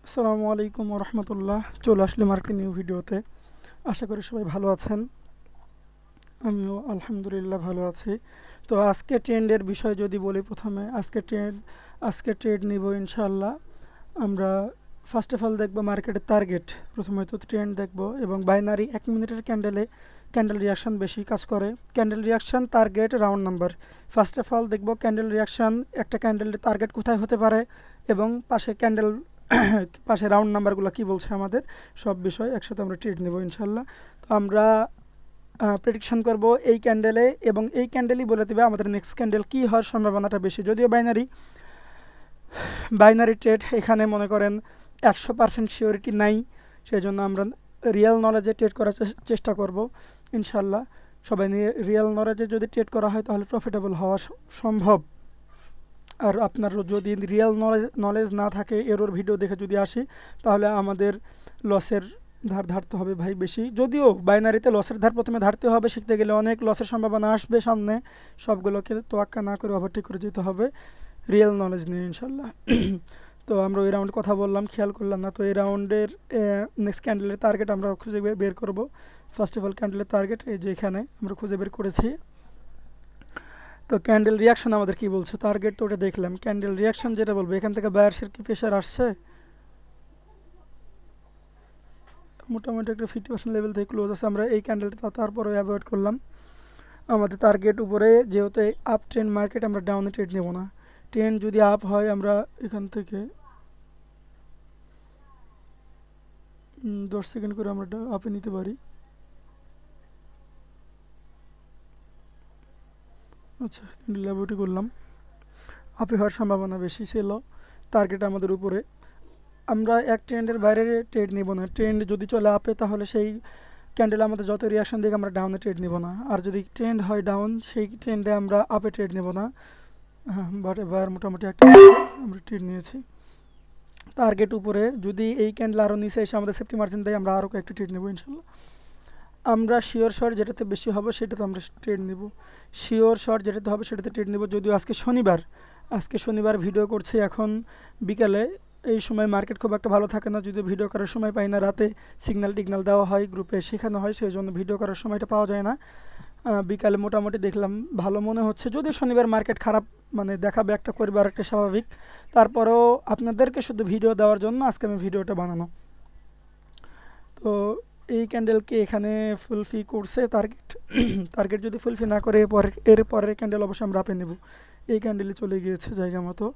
আসসালামু আলাইকুম রহমতুল্লাহ। চলে আসলাম আরেকটি নিউ ভিডিওতে। আশা করি সবাই ভালো আছেন। আমিও আলহামদুলিল্লাহ ভালো আছি। তো আজকে ট্রেন্ডের বিষয় যদি বলি, প্রথমে আজকে ট্রেড নিব ইনশাআল্লাহ। আমরা ফার্স্ট অফ অল দেখব মার্কেটের টার্গেট, প্রথমে তো ট্রেন্ড দেখব এবং বাইনারি 1 মিনিটের ক্যান্ডেল রিয়াকশন বেশি কাজ করে। Candle reaction, target, round number. First of all দেখব ক্যান্ডেল রিয়াকশন, একটা ক্যান্ডেলের টার্গেট কোথায় হতে পারে এবং পাশে রাউন্ড নাম্বারগুলো কি বলছে আমাদের, সব বিষয় একসাথে আমরা ট্রেড নেব ইনশাল্লাহ। তো আমরা প্রেডিকশন করব এই ক্যান্ডেলে, এবং এই ক্যান্ডেলই বলে দেবে আমাদের নেক্সট ক্যান্ডেল কী হওয়ার সম্ভাবনাটা বেশি। যদিও বাইনারি ট্রেড, এখানে মনে করেন 100% সিওরিটি নাই, সেই জন্য আমরা রিয়েল নলেজে ট্রেড করার চেষ্টা করব ইনশাল্লাহ। সবাই নিয়ে রিয়েল নলেজে যদি ট্রেড করা হয় তাহলে প্রফিটেবল হওয়া সম্ভব। আর আপনার যদি রিয়েল নলেজ না থাকে, এরোর ভিডিও দেখে যদি আসি, তাহলে আমাদের লসের ধার ধারতে হবে ভাই বেশি। যদিও বাইনারিতে লসের ধার প্রথমে ধারতে হবে, শিখতে গেলে অনেক লসের সম্ভাবনা আসবে সামনে, সবগুলোকে তোয়াক্কা না করে ওভারটেক করে যেতে হবে রিয়েল নলেজ নিয়ে ইনশাল্লাহ। তো আমরা ওই রাউন্ডে কথা বললাম, খেয়াল করলাম না। তো এই রাউন্ডের নেক্সট ক্যান্ডেলের টার্গেট আমরা খুঁজে বের করব। ফার্স্ট অফ অল ক্যান্ডেলের টার্গেট এই যে এখানে আমরা খুঁজে বের করেছি। তো ক্যান্ডেল রিয়াকশন আমাদের কি বলছে, টার্গেট তো ওটা দেখলাম। ক্যান্ডেল রিয়াকশন যেটা বলবে, এখান থেকে বায়ার্সের কি প্রেশার আসছে, মোটামুটি একটা 50% লেভেল থেকে ক্লোজ আছে। আমরা এই ক্যান্ডেলটা তারপরে অ্যাভয়েড করলাম। আমাদের টার্গেট উপরে, যেহেতু আপ ট্রেন্ড মার্কেট, আমরা ডাউনে ট্রেড নেব না। ট্রেন্ড যদি আপ হয় আমরা এখান থেকে 10 সেকেন্ড করে আমরা আপে নিতে পারি। আচ্ছা, ক্যান্ডেল অ্যাভয়েড করলাম, আপে হওয়ার সম্ভাবনা বেশি ছিল। টার্গেট আমাদের উপরে, আমরা এক ট্রেন্ডের বাইরে ট্রেড নিব না। ট্রেন্ড যদি চলে আপে, তাহলে সেই ক্যান্ডেল আমাদের যত রিয়াকশন দেখে আমরা ডাউনে ট্রেড নেব না। আর যদি ট্রেন্ড হয় ডাউন, সেই ট্রেন্ডে আমরা আপে ট্রেড নেব না। হ্যাঁ, বাট এবার মোটামুটি একটা আমরা ট্রেড নিয়েছি। টার্গেট উপরে, যদি এই ক্যান্ডেল আরও নিচে এসে আমাদের সেফটি মার্জিন দেয়, আমরা আরও কয়েকটি ট্রেড নেব ইনশাল্লাহ। আমরা শিওর শর্ট যেটাতে বেশি হবে সেটাতে আমরা ট্রেড নেব। শিওর শর্ট যেটাতে হবে সেটাতে ট্রেড নেব। যদিও আজকে শনিবার ভিডিও করছি এখন বিকালে, এই সময় মার্কেট খুব একটা ভালো থাকে না, যদিও ভিডিও করার সময় পাই না। রাতে টিগনাল দেওয়া হয়, গ্রুপে শেখানো হয়, সেই জন্য ভিডিও করার সময়টা পাওয়া যায় না। বিকালে মোটামুটি দেখলাম ভালো মনে হচ্ছে। যদিও শনিবার মার্কেট খারাপ, মানে দেখাবে একটা, করবে আর একটা, স্বাভাবিক। তারপরেও আপনাদেরকে শুধু ভিডিও দেওয়ার জন্য আজকে আমি ভিডিওটা বানানো। তো এই ক্যান্ডেলকে এখানে ফুলফি করছে টার্গেট। টার্গেট যদি ফুলফি না করে এর পরের ক্যান্ডেল অবশ্যই আমরা আপে নেব। এই ক্যান্ডেলে চলে গিয়েছে জায়গা মতো।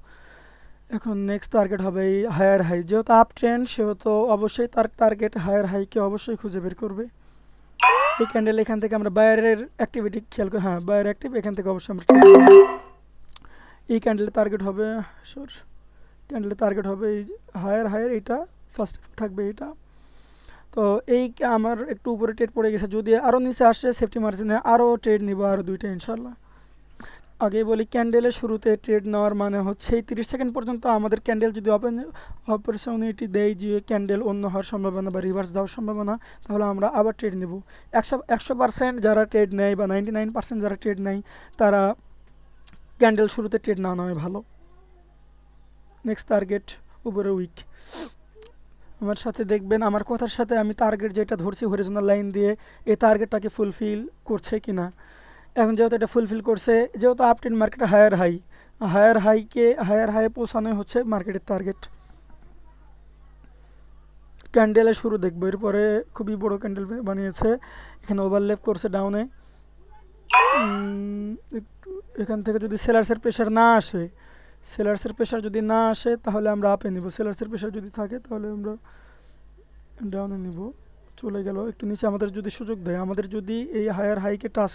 এখন নেক্সট টার্গেট হবে এই হায়ার হাই। যেহেতু আপ ট্রেন্ড, সেহেতু অবশ্যই তার টার্গেট হায়ার হাইকে অবশ্যই খুঁজে বের করবে। এই ক্যান্ডেল এখান থেকে আমরা বায়ারের অ্যাক্টিভিটি খেয়াল করি, হ্যাঁ বায়ার অ্যাক্টিভ, এখান থেকে অবশ্যই আমরা ট্রেড নেব। এই ক্যান্ডেলের টার্গেট হবে এই হায়ার এইটা ফার্স্ট থাকবে এটা। তো এই আমার একটু উপরে ট্রেড পড়ে গেছে, যদি আরও নিচে আসে সেফটি মার্জিনে আরও ট্রেড নিব, আরও দুইটা ইনশাল্লাহ। আগে বলি, ক্যান্ডেলের শুরুতে ট্রেড নেওয়ার মানে হচ্ছে এই 30 সেকেন্ড পর্যন্ত আমাদের ক্যান্ডেল যদি অপরচুনিটি দেয় যে ক্যান্ডেল অন্য হওয়ার সম্ভাবনা বা রিভার্স দেওয়ার সম্ভাবনা, তাহলে আমরা আবার ট্রেড নেব। 100% যারা ট্রেড নেয় বা 99% যারা ট্রেড নেয়, তারা ক্যান্ডেল শুরুতে ট্রেড না নেওয়া ভালো। নেক্সট টার্গেট উপরে উইক। আমার সাথে দেখবেন, আমার কথার সাথে আমি টার্গেট যেটা ধরছি হরিজোনাল লাইন দিয়ে, এই টার্গেটটাকে ফুলফিল করছে কিনা। এখন যেহেতু এটা ফুলফিল করছে, যেহেতু up trend market higher high পৌঁছানোই হচ্ছে মার্কেটের টার্গেট। ক্যান্ডেলের শুরু দেখবো, এরপরে খুবই বড় ক্যান্ডেল বানিয়েছে, এখানে ওভারল্যাপ করছে ডাউনে। একটু এখান থেকে যদি সেলার্সের প্রেশার যদি না আসে, তাহলে আমরা আপে নিব। সেলার্সের প্রেশার যদি থাকে তাহলে আমরা ডাউনে নিব। চলে গেল একটু নিচে, আমাদের যদি সুযোগ দেয়, আমাদের যদি এই হায়ার হাইকে টাচ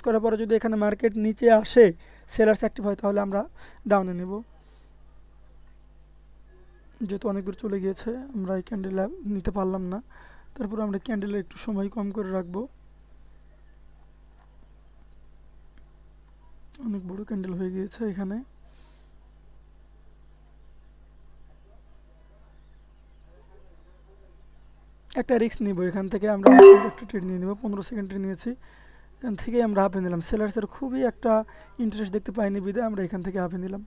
করার পরে যদি এখানে মার্কেট নিচে আসে, সেলার্স অ্যাক্টিভ হয়, তাহলে আমরা ডাউনে নেব। যেহেতু অনেক দূর চলে গিয়েছে, আমরা এই ক্যান্ডেল নিতে পারলাম না, তারপর আমরা ক্যান্ডেলের একটু সময় কম করে রাখবো। অনেক বড় ক্যান্ডেল হয়ে গিয়েছে এখানে। একটা রিস্ক নিব, এখান থেকে আমরা একটা ট্রেড নিয়ে নেব। 15 সেকেন্ডের নিয়েছি, এখান থেকেই আমরা আপে নিলাম। সেলার্সের খুবই একটা ইন্টারেস্ট দেখতে পাইনি বিধায় আমরা এখান থেকে আপে নিলাম।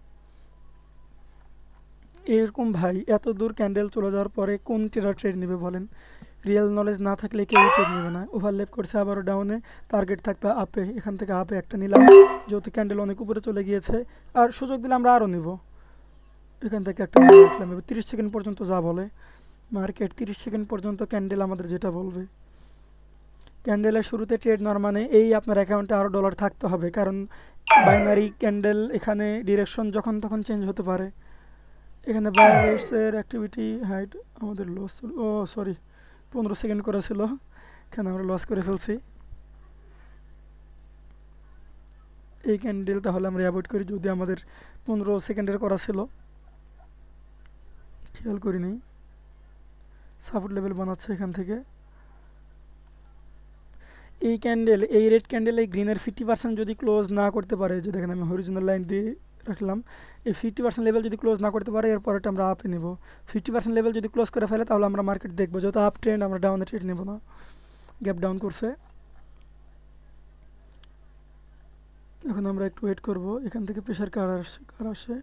এরকম ভাই এত দূর ক্যান্ডেল চলে যাওয়ার পরে কোন ট্রেড নেবে বলেন? রিয়েল নলেজ না থাকলে কেউ ট্রেড নেবে না। ওভারলেপ করছে আবারও ডাউনে, টার্গেট থাকবে আপে, এখান থেকে আপে একটা নিলাম যেহেতু ক্যান্ডেল অনেক উপরে চলে গিয়েছে, আর সুযোগ দিলে আমরা আরও নিব। এখান থেকে একটা নিয়ে রাখলাম। এবার 30 সেকেন্ড পর্যন্ত যা বলে মার্কেট, 30 সেকেন্ড পর্যন্ত ক্যান্ডেল আমাদের যেটা বলবে। ক্যান্ডেলের শুরুতে ট্রেড নেওয়ার মানে এই আপনার অ্যাকাউন্টে আরও ডলার থাকতে হবে, কারণ বাইনারি ক্যান্ডেল এখানে ডিরেকশন যখন তখন চেঞ্জ হতে পারে। এখানে বায়ার্সের অ্যাক্টিভিটি হাইট আমাদের লস, ও সরি 15 সেকেন্ড করেছিল, এখানে আমরা লস করে ফেলছি। এই ক্যান্ডেল তাহলে আমরা অ্যাভয়েড করি, যদি আমাদের 15 সেকেন্ডের করা ছিল, খেয়াল করিনি। সাপোর্ট লেভেল বানাচ্ছে এখান থেকে। এই ক্যান্ডেল, এই রেড ক্যান্ডেল এই গ্রিনের 50% যদি ক্লোজ না করতে পারে, যে দেখেন আমি হরিজোনাল লাইন দিয়ে রাখলাম, এই 50% লেভেল যদি ক্লোজ না করতে পারে এরপরটা আমরা আপে নেব। 50% লেভেল যদি ক্লোজ করে ফেলে তাহলে আমরা মার্কেট দেখবো, যেহেতু আপ ট্রেন্ড আমরা ডাউনে ট্রেড নেব না। গ্যাপ ডাউন করছে, এখন আমরা একটু ওয়েট করব এখান থেকে প্রেশার কার আসে।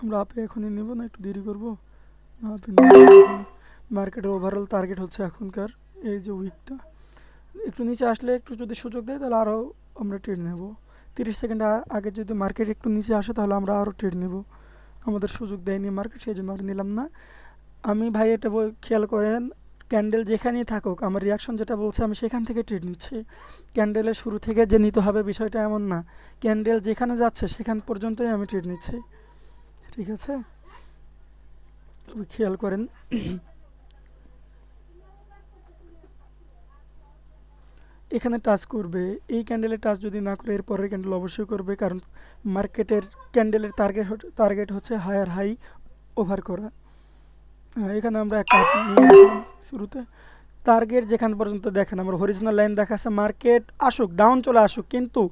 আমরা আপে এখনই নেব না, একটু দেরি করব না, আপে মার্কেটের ওভারঅল টার্গেট হচ্ছে এখনকার এই যে উইকটা, একটু নিচে আসলে একটু যদি সুযোগ দেয় তাহলে আরও আমরা ট্রেড নেব। 30 সেকেন্ড আগে যদি মার্কেট একটু নিচে আসে তাহলে আমরা আরও ট্রেড নেব। আমাদের সুযোগ দেয়নি মার্কেট, সেই জন্য আর নিলাম না। আমি ভাই এটা খেয়াল করেন, ক্যান্ডেল যেখানেই থাকুক আমার রিয়াকশন যেটা বলছে আমি সেখান থেকে ট্রেড নিচ্ছি। ক্যান্ডেলের শুরু থেকে যে নিতে হবে বিষয়টা এমন না, ক্যান্ডেল যেখানে যাচ্ছে সেখান পর্যন্তই আমি ট্রেড নিচ্ছি, ঠিক আছে? খেয়াল করেন এখানে টাচ করবে, এই ক্যান্ডেলে টাচ যদি না করে এর পরের ক্যান্ডেল অবশ্যই করবে, কারণ মার্কেটের ক্যান্ডেলের টার্গেট হচ্ছে হায়ার হাই ওভার করা। এখানে আমরা একটা নিয়ে নিলাম শুরুতে। টার্গেট যেখান পর্যন্ত দেখেন আমার হরিজোনাল লাইন দেখাচ্ছে, মার্কেট আসুক ডাউন চলে আসুক, কিন্তু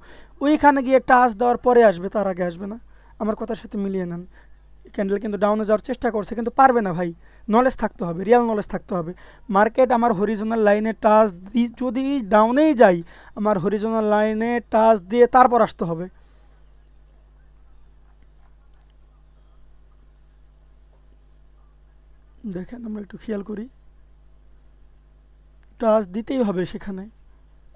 ওইখানে গিয়ে টাচ দেওয়ার পরে আসবে, তার আগে আসবে না। আমার কথার সাথে মিলিয়ে নেন। ক্যান্ডেল কিন্তু ডাউনে যাওয়ার চেষ্টা করছে কিন্তু পারবে না ভাই, নলেজ থাকতে হবে, রিয়েল নলেজ থাকতে হবে। মার্কেট আমার হরিজোনাল লাইনে টাচ যদি ডাউনেই যাই, আমার হরিজোনাল লাইনে টাচ দিয়ে তারপর আসতে হবে। দেখেন আমরা একটু খেয়াল করি, টাচ দিতেই হবে সেখানে।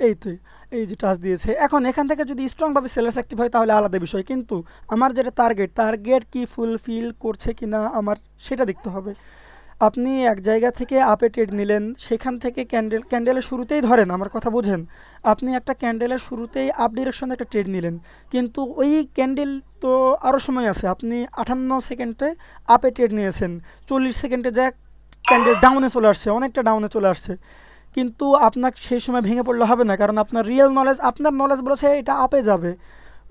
এই তো, এই যে টাচ দিয়েছে, এখন এখান থেকে যদি স্ট্রংভাবে সেলার্স অ্যাক্টিভ হয় তাহলে আলাদা বিষয়, কিন্তু আমার যেটা টার্গেট কি ফুলফিল করছে কি না আমার সেটা দেখতে হবে। আপনি এক জায়গা থেকে আপে ট্রেড নিলেন, সেখান থেকে ক্যান্ডেলের শুরুতেই ধরেন, আমার কথা বোঝেন, আপনি একটা ক্যান্ডেলের শুরুতেই আপ ডিরেকশনে একটা ট্রেড নিলেন, কিন্তু ওই ক্যান্ডেল তো আরও সময় আছে, আপনি 58 সেকেন্ডে আপে ট্রেড নিয়েছেন, 40 সেকেন্ডে যা ক্যান্ডেল ডাউনে চলে আসছে, অনেকটা ডাউনে চলে আসছে, কিন্তু আপনার সেই সময় ভেঙে পড়লে হবে না, কারণ আপনার রিয়েল নলেজ, আপনার নলেজ বলেছে এটা আপে যাবে,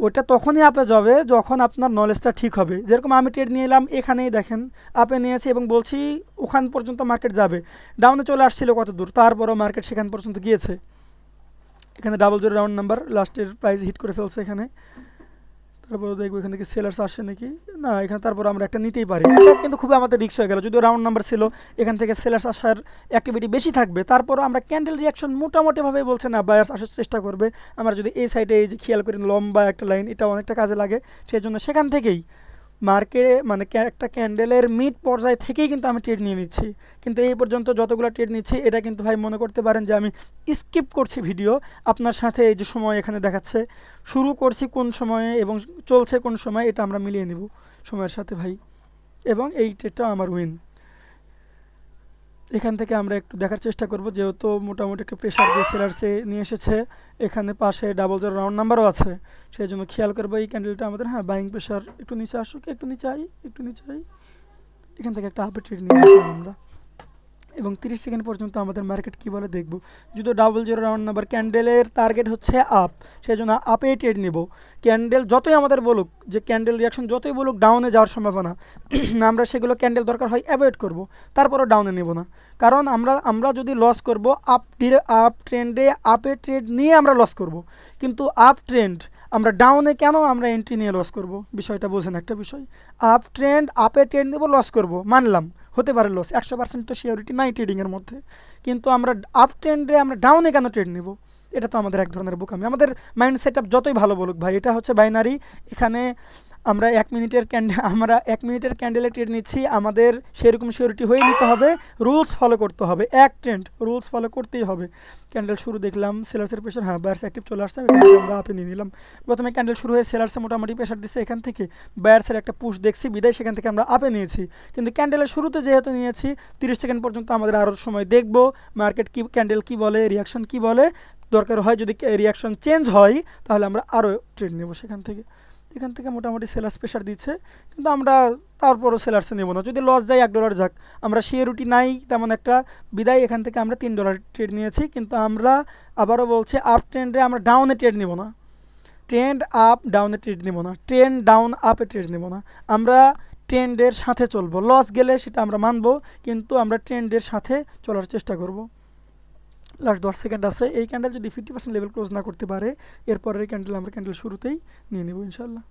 ওটা তখনই আপে যাবে যখন আপনার নলেজটা ঠিক হবে। যেরকম আমি ট্রেড নিয়ে এলাম, এখানেই দেখেন আপে নিয়েছি এবং বলছি ওখান পর্যন্ত মার্কেট যাবে, ডাউনে চলে আসছিল কত দূর, তারপরও মার্কেট সেখান পর্যন্ত গিয়েছে। এখানে 00 রাউন্ড নাম্বার লাস্টের প্রাইস হিট করে ফেলছে এখানে। তারপর দেখবো এখান থেকে সেলার্স আসে নাকি না, এখানে তারপর আমরা একটা নিতেই পারি। এটা কিন্তু খুবই আমাদের রিস্ক হয়ে গেল, যদিও রাউন্ড নাম্বার ছিল, এখান থেকে সেলার্স আসার অ্যাক্টিভিটি বেশি থাকবে, তারপরও আমরা ক্যান্ডেল রিয়াকশন মোটামুটিভাবে বলছে না বায়ার্স আসার চেষ্টা করবে। আমরা যদি এই সাইডে এই যে খেয়াল করি লম্বা একটা লাইন, এটা অনেকটা কাজে লাগে, সেই জন্য সেখান থেকেই মার্কেটে মানে একটা ক্যান্ডেলের মিড পর্যায় থেকেই কিন্তু আমি ট্রেড নিয়ে নিচ্ছি। কিন্তু এই পর্যন্ত যতগুলো ট্রেড নিচ্ছি এটা কিন্তু ভাই মনে করতে পারেন যে আমি স্কিপ করছি ভিডিও, আপনার সাথে এই যে সময় এখানে দেখাচ্ছে শুরু করছি কোন সময়ে এবং চলছে কোন সময়, এটা আমরা মিলিয়ে নিব সময়ের সাথে ভাই, এবং এই ট্রেডটা আমার উইন। এখান থেকে আমরা একটু দেখার চেষ্টা করব, যেহেতু মোটামুটি একটা প্রেশার দিয়ে সেলার্সে নিয়ে এসেছে, এখানে পাশে 00 রাউন্ড নাম্বারও আছে, সেই জন্য খেয়াল করবো এই ক্যান্ডেলটা আমাদের, হ্যাঁ বাইং প্রেশার একটু নিচে আসুক, একটু নিচে আই, এখান থেকে একটা আপে ট্রেড নিয়ে নিলাম আমরা, এবং 30 সেকেন্ড পর্যন্ত আমাদের মার্কেট কী বলে দেখব। যদি 00 রাউন্ড নাম্বার ক্যান্ডেলের টার্গেট হচ্ছে আপ, সেই জন্য আপে ট্রেড নেব। ক্যান্ডেল যতই আমাদের বলুক যে ক্যান্ডেল রিয়াকশন যতই বলুক ডাউনে যাওয়ার সম্ভাবনা, আমরা সেগুলো ক্যান্ডেল দরকার হয় অ্যাভয়েড করব, তারপরও ডাউনে নেব না, কারণ আমরা যদি লস করব আপ ট্রেন্ডে আপে ট্রেড নিয়ে আমরা লস করব, কিন্তু আপ ট্রেন্ড আমরা ডাউনে কেন আমরা এন্ট্রি নিয়ে লস করব, বিষয়টা বোঝেন একটা বিষয়। আপ ট্রেন্ড আপে ট্রেন্ড নেব, লস করব মানলাম, হতে পারে লস, 100% তো সিওরিটি নাই ট্রেডিংয়ের মধ্যে, কিন্তু আমরা আপ ট্রেন্ডে আমরা ডাউনে কেন ট্রেড নেব, এটা তো আমাদের এক ধরনের বোকামি। আমাদের মাইন্ড সেট আপ যতই ভালো বলুক ভাই, এটা হচ্ছে বাইনারি। এখানে আমরা 1 মিনিটের আমরা 1 মিনিটের ক্যান্ডেলে ট্রেড নিচ্ছি, আমাদের সেরকম সিওরিটি হয়ে নিতে হবে, রুলস ফলো করতে হবে, এক ট্রেন্ড রুলস ফলো করতেই হবে। ক্যান্ডেল শুরু দেখলাম সেলার্সের প্রেশার, হ্যাঁ বায়ার্স অ্যাক্টিভ চলে আসছে, এখান থেকে আমরা আপে নিয়ে নিলাম। প্রথমে ক্যান্ডেল শুরু হয়ে সেলার্সে মোটামুটি প্রেশার দিচ্ছে, এখান থেকে বায়ার্সের একটা পুশ দেখছি বিদায়, সেখান থেকে আমরা আপে নিয়েছি। কিন্তু ক্যান্ডেলের শুরুতে যেহেতু নিয়েছি 30 সেকেন্ড পর্যন্ত আমাদের আরও সময় দেখব মার্কেট কি ক্যান্ডেল কি বলে, রিয়াকশন কি বলে। দরকার হয় যদি রিয়াকশন চেঞ্জ হয় তাহলে আমরা আরও ট্রেড নেব সেখান থেকে। এখান থেকে মোটামুটি সেলার্স প্রেশার দিচ্ছে, কিন্তু আমরা তারপরও সেলার্সে নেব না, যদি লস যায় $1 যাক, আমরা সিওরিটি নাই তেমন একটা বিদায়। এখান থেকে আমরা $3 ট্রেড নিয়েছি, কিন্তু আমরা আবারও বলছি আপ ট্রেন্ডে আমরা ডাউনে ট্রেড নেব না, ট্রেন্ড আপ ডাউনে ট্রেড নেব না, ট্রেন্ড ডাউন আপে ট্রেড নেব না, আমরা ট্রেন্ডের সাথে চলবো। লস গেলে সেটা আমরা মানব, কিন্তু আমরা ট্রেন্ডের সাথে চলার চেষ্টা করব। লাস্ট 10 সেকেন্ড আছে, এই ক্যান্ডেল যদি 50% লেভেল ক্লোজ না করতে পারে, এরপরের ক্যান্ডেল আমরা ক্যান্ডেল শুরুতেই নিয়ে নেব ইনশাল্লাহ।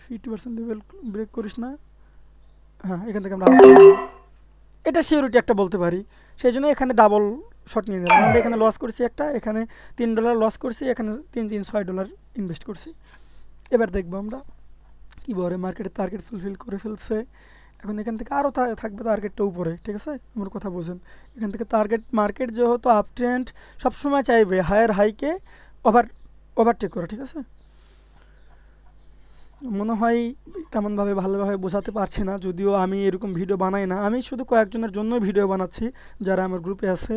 50% লেভেল ব্রেক করিস না, হ্যাঁ এখান থেকে আমরা এটা সিওরিটি একটা বলতে পারি, সেই জন্য এখানে ডাবল শট নিয়ে নিলাম। আমরা এখানে লস করছি একটা, এখানে $3 লস করছি, এখানে $6 ইনভেস্ট করছি। এবার দেখবো আমরা কী বলে, মার্কেটের টার্গেট ফুলফিল করে ফেলছে। এখন এখান থেকে আরও থাকবে টার্গেটটা উপরে, ঠিক আছে, আমার কথা বোঝেন। এখান থেকে টার্গেট মার্কেট যেহেতু আপ ট্রেন্ড সবসময় চাইবে হায়ার হাইকে ওভারটেক করে, ঠিক আছে। মনে হয় তেমনভাবে ভালোভাবে বোঝাতে পারছি না, যদিও আমি এরকম ভিডিও বানাই না, আমি শুধু কয়েকজনের জন্যই ভিডিও বানাচ্ছি যারা আমার গ্রুপে আছে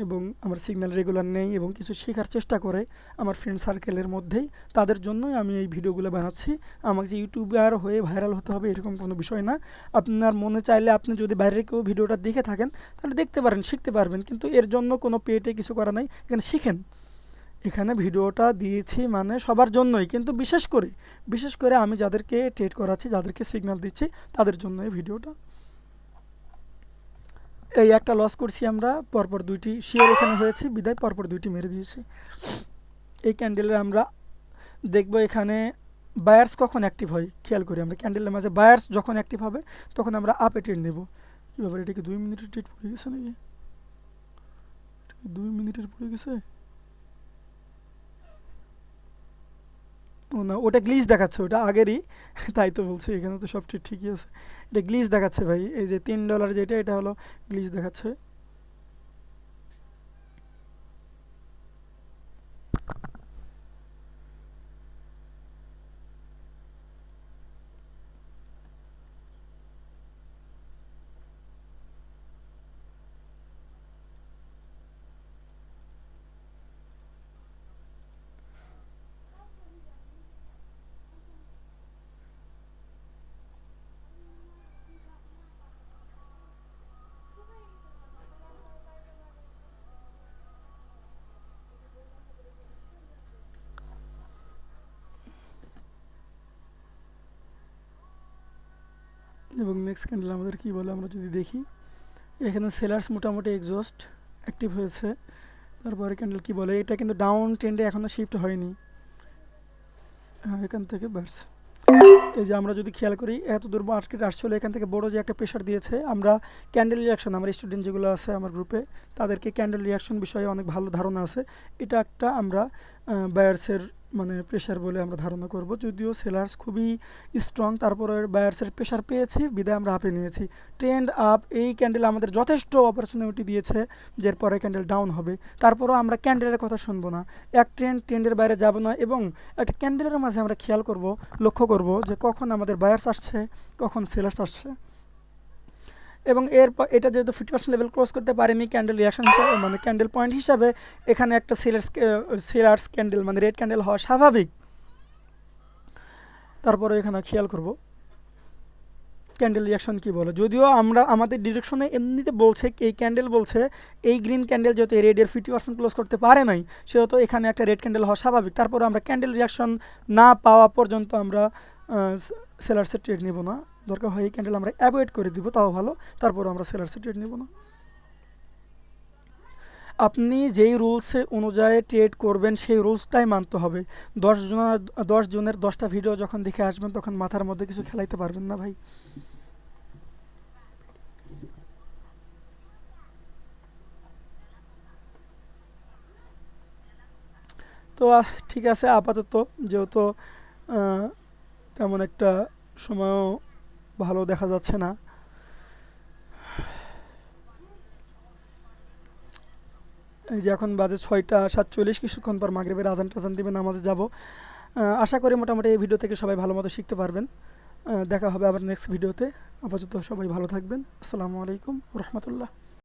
এবং আমার সিগন্যাল রেগুলার নেই এবং কিছু শেখার চেষ্টা করে আমার ফ্রেন্ড সার্কেলের মধ্যেই, তাদের জন্যই আমি এই ভিডিওগুলো বানাচ্ছি। আমাকে যে ইউটিউবার হয়ে ভাইরাল হতে হবে এরকম কোনো বিষয় না। আপনার মনে চাইলে আপনি যদি বাইরে কেউ ভিডিওটা দেখে থাকেন তাহলে দেখতে পারেন, শিখতে পারবেন, কিন্তু এর জন্য কোনো পেটে কিছু করা নাই, এখানে শিখেন। এখানে ভিডিওটা দিয়েছি মানে সবার জন্যই, কিন্তু বিশেষ করে আমি যাদেরকে ট্রেড করাচ্ছি, যাদেরকে সিগন্যাল দিচ্ছি তাদের জন্য এই ভিডিওটা। এই একটা লস করছি আমরা, পরপর দুইটি শিওর এখানে হয়েছে বিদায়, পরপর দুইটি মেরে দিয়েছি। এই ক্যান্ডেলের আমরা দেখব এখানে বায়ার্স কখন অ্যাক্টিভ হয়, খেয়াল করি আমরা ক্যান্ডেলের মাঝে বায়ার্স যখন অ্যাক্টিভ হবে তখন আমরা আপে ট্রেড নেব। কী ব্যাপার, এটা কি 2 মিনিটের ট্রেড পড়ে গেছে নাকি? 2 মিনিটের পড়ে গেছে? ও না, ওটা গ্লিচ দেখাচ্ছে, ওটা আগেরই, তাই তো বলছি এখানে তো সব ঠিকই আছে। এটা গ্লিচ দেখাচ্ছে ভাই, এই যে $3 যেটা, এটা হলো গ্লিচ দেখাচ্ছে। এবং নেক্সট ক্যান্ডেল আমাদের কী বলে আমরা যদি দেখি, এখানে সেলার্স মোটামুটি এক্সস্ট অ্যাক্টিভ হয়েছে। তারপরে ক্যান্ডেল কী বলে, এটা কিন্তু ডাউন ট্রেন্ডে এখনও শিফট হয়নি, হ্যাঁ এখান থেকে বাস। এই যে আমরা যদি খেয়াল করি এত দূর মার্কেট আসলে, এখান থেকে বড় যে একটা প্রেশার দিয়েছে, আমরা ক্যান্ডেল রিয়াকশন, আমার স্টুডেন্ট যেগুলো আছে আমার গ্রুপে তাদেরকে ক্যান্ডেল রিয়াকশন বিষয়ে অনেক ভালো ধারণা আছে। এটা একটা আমরা বায়ার্সের মানে প্রেশার বলে আমরা ধারণা করব, যদিও সেলার্স খুবই স্ট্রং, তারপরে বায়ার্সের প্রেশার পেয়েছি বিদায় আমরা আপে নিয়েছি। ট্রেন্ড আপ, এই ক্যান্ডেল আমাদের যথেষ্ট অপরচুনিটি দিয়েছে যে পরে ক্যান্ডেল ডাউন হবে, তারপরও আমরা ক্যান্ডেলের কথা শুনবো না, এক ট্রেন্ডের বাইরে যাব না, এবং একটা ক্যান্ডেলের মাঝে আমরা খেয়াল করব, লক্ষ্য করব যে কখন আমাদের বায়ার্স আসছে, কখন সেলার্স আসছে। এবং এরপর এটা যেহেতু 50% লেভেল ক্রস করতে পারেনি, ক্যান্ডেল রিয়াকশন হিসাবে মানে ক্যান্ডেল পয়েন্ট হিসাবে এখানে একটা সেলার্স ক্যান্ডেল মানে রেড ক্যান্ডেল হওয়া স্বাভাবিক। তারপরে এখানে খেয়াল করব ক্যান্ডেল রিয়াকশন কী বলে, যদিও আমরা আমাদের ডিরেকশনে এমনিতে বলছে, এই ক্যান্ডেল বলছে এই গ্রিন ক্যান্ডেল যেহেতু রেডের 50% ক্লোজ করতে পারে নাই, সেহেতু এখানে একটা রেড ক্যান্ডেল হওয়া স্বাভাবিক। তারপরে আমরা ক্যান্ডেল রিয়াকশন না পাওয়া পর্যন্ত আমরা সেলার্সের ট্রেড নেব না, দরকার হয় এই ক্যান্ডেল আমরা অ্যাভয়েড করে দিব তাও ভালো, তারপরে আমরা সেলার্সের ট্রেড নেব না। আপনি যেই রুলসে অনুযায়ী ট্রেড করবেন সেই রুলসটাই মানতে হবে। 10 জনের 10টা ভিডিও যখন দেখে আসবেন তখন মাথার মধ্যে কিছু খেলাইতে পারবেন না ভাই। তো ঠিক আছে আপাতত, যেহেতু আহ, তেমন একটা সময়ও ভালো দেখা যাচ্ছে না। এই যে এখন বাজে 6টা 47, কিছুক্ষণ পর মাগরিবের আজান টাজান দিবে, নামাজে যাব। আশা করি মোটামুটি এই ভিডিও থেকে সবাই ভালো মতো শিখতে পারবেন। দেখা হবে আবার নেক্সট ভিডিওতে। আপাতত সবাই ভালো থাকবেন। আসসালামু আলাইকুম রহমতুল্লাহ।